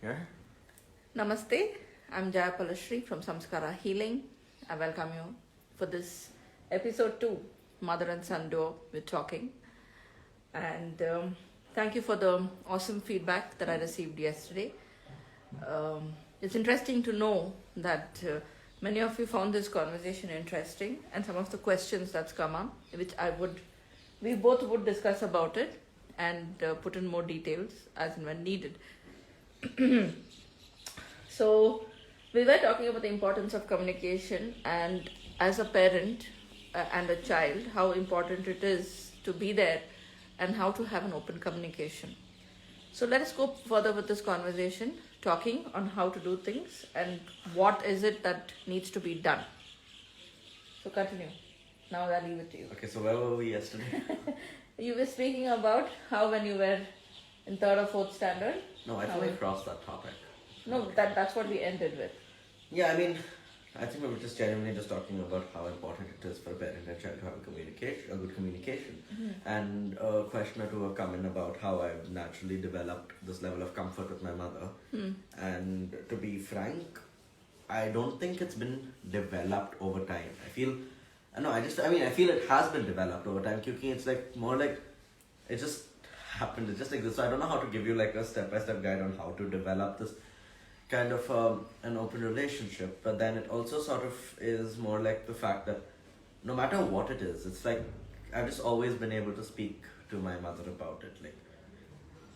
Yeah. Namaste, I'm Jayapalashri from Samskara Healing. I welcome you for this episode 2, Mother and Son Duo, we're talking. And thank you for the awesome feedback that I received yesterday. It's interesting to know that many of you found this conversation interesting, and some of the questions that's come up, which we both would discuss about it and put in more details as and when needed. So we were talking about the importance of communication, and as a parent and a child, how important it is to be there and how to have an open communication. So let us go further with this conversation, talking on how to do things and what is it that needs to be done. So continue. Now I'll leave it to you. Okay, so where were we yesterday? You were speaking about how when you were in 3rd or 4th standard. No, I think we crossed that topic. No, that's what we ended with. Yeah, I think we were just genuinely just talking about how important it is for a parent and child to have a good communication. Mm-hmm. And a question or two have come in about how I've naturally developed this level of comfort with my mother. And to be frank, I don't think it's been developed over time. I feel it has been developed over time. Because it's like more like it just happened. It just exists. So I don't know how to give you like a step-by-step guide on how to develop this kind of an open relationship, but then it also sort of is more like the fact that no matter what it is, it's like I've just always been able to speak to my mother about it. Like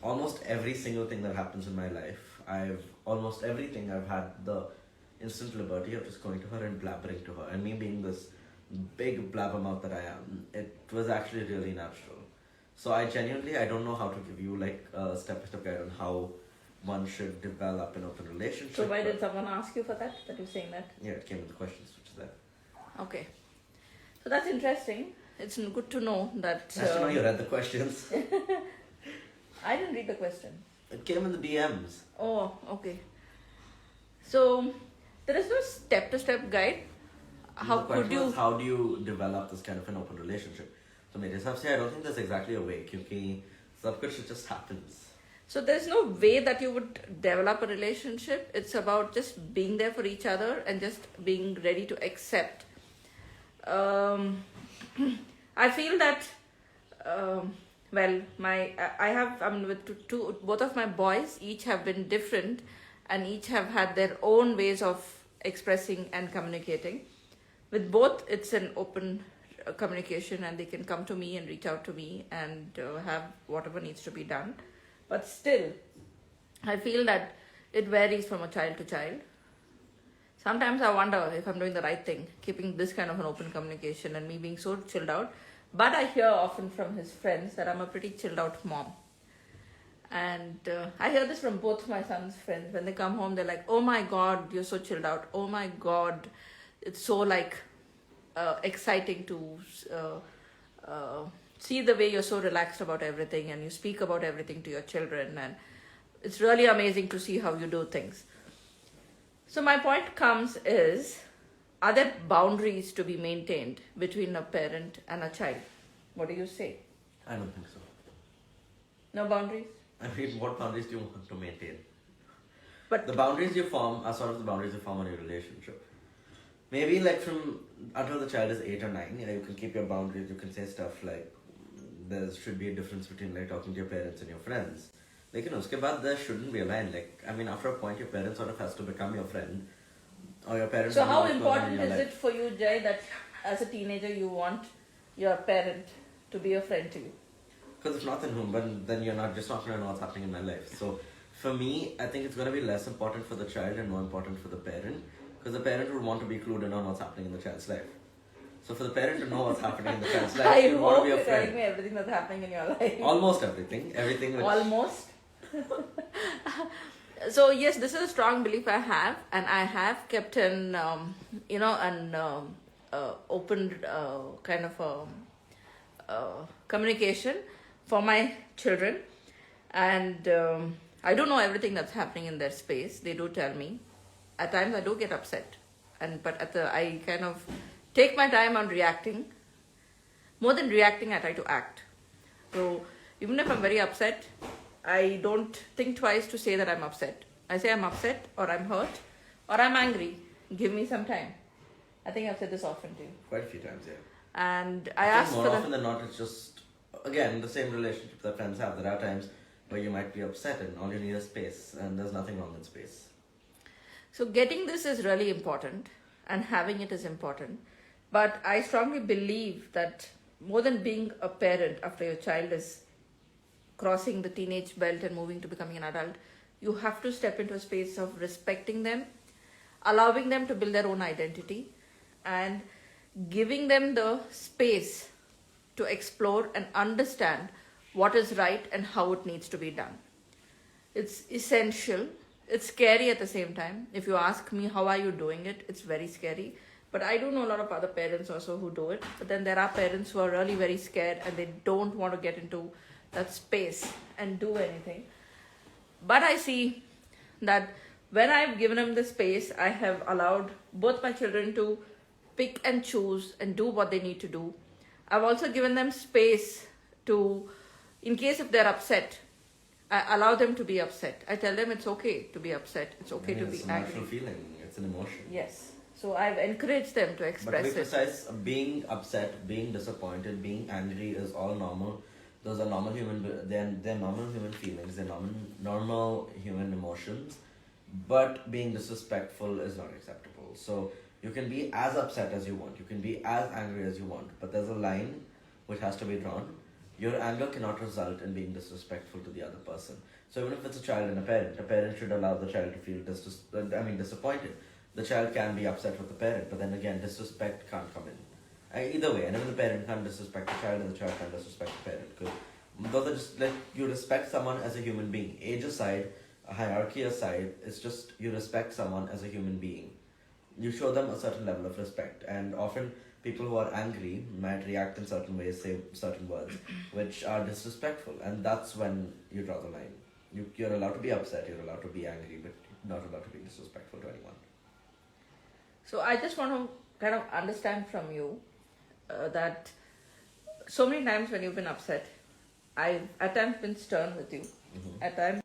almost every single thing that happens in my life, I've had the instant liberty of just going to her and blabbering to her, and me being this big blabbermouth that I am, it was actually really natural. So I don't know how to give you like a step-by-step guide on how one should develop an open relationship. So why did someone ask you for that you're saying that? Yeah, it came in the questions, which is there. Okay. So that's interesting. It's good to know that... Nice to know you read the questions. I didn't read the question. It came in the DMs. Oh, okay. So, there is no step-to-step guide. How could you... How do you develop this kind of an open relationship? So, I don't think there's exactly a way. Because it just happens. So there's no way that you would develop a relationship. It's about just being there for each other and just being ready to accept. I feel that, both of my boys, each have been different and each have had their own ways of expressing and communicating. With both, it's an open communication, and they can come to me and reach out to me and have whatever needs to be done. But still, I feel that it varies from a child to child. Sometimes I wonder if I'm doing the right thing, keeping this kind of an open communication and me being so chilled out. But I hear often from his friends that I'm a pretty chilled out mom. And I hear this from both my son's friends. When they come home, they're like, oh my God, you're so chilled out. Oh my God, it's so like exciting to... see the way you're so relaxed about everything and you speak about everything to your children, and it's really amazing to see how you do things. So my point comes is, are there boundaries to be maintained between a parent and a child? What do you say? I don't think so. No boundaries? What boundaries do you want to maintain? But the boundaries you form are sort of the boundaries you form on your relationship. Maybe like until the child is 8 or 9, you can keep your boundaries. You can say stuff like, there should be a difference between like talking to your parents and your friends. Like, uske baad there shouldn't be a line. Like, after a point, your parents sort of has to become your friend. Or your parents... So how important is it for you, Jay, that as a teenager you want your parent to be a friend to you? Because if not, then you're not going to know what's happening in my life. So for me, I think it's going to be less important for the child and more important for the parent. Because the parent would want to be clued in on what's happening in the child's life. So for the parent to know what's happening in the child's life, you want to be a friend. I hope you're telling me everything that's happening in your life. Almost everything. Everything. Almost? So yes, this is a strong belief I have, and I have kept an open kind of communication for my children, and I do know everything that's happening in their space. They do tell me. At times I do get upset, but I kind of take my time on reacting. More than reacting, I try to act. So even if I'm very upset, I don't think twice to say that I'm upset. I say I'm upset or I'm hurt or I'm angry. Give me some time. I think I've said this often to you. Quite a few times, yeah. And I I think asked more for often than not, it's just, again, the same relationship that friends have. There are times where you might be upset and all you need is space, and there's nothing wrong with space. So getting this is really important and having it is important. But I strongly believe that more than being a parent after your child is crossing the teenage belt and moving to becoming an adult, you have to step into a space of respecting them, allowing them to build their own identity, and giving them the space to explore and understand what is right and how it needs to be done. It's essential. It's scary at the same time. If you ask me how are you doing it, it's very scary. But I do know a lot of other parents also who do it. But then there are parents who are really very scared and they don't want to get into that space and do anything. But I see that when I've given them the space, I have allowed both my children to pick and choose and do what they need to do. I've also given them space to, in case if they're upset, I allow them to be upset. I tell them it's okay to be upset. It's okay to be It's a angry. natural feeling. It's an emotion. Yes. So I've encouraged them to But to express be it. precise, being upset, being disappointed, being angry is all normal. Those are normal they're normal human feelings, they're normal human emotions. But being disrespectful is not acceptable. So you can be as upset as you want, you can be as angry as you want, but there's a line which has to be drawn. Your anger cannot result in being disrespectful to the other person. So even if it's a child and a parent should allow the child to feel disappointed. The child can be upset with the parent, but then again, disrespect can't come in. Either way, and even the parent can't disrespect the child and the child can't disrespect the parent. Because those are just like, you respect someone as a human being. Age aside, hierarchy aside, it's just you respect someone as a human being. You show them a certain level of respect, and often people who are angry might react in certain ways, say certain words, which are disrespectful, and that's when you draw the line. You're allowed to be upset, you're allowed to be angry, but you're not allowed to be disrespectful to anyone. So I just want to kind of understand from you that so many times when you've been upset, I've at times been stern with you. At times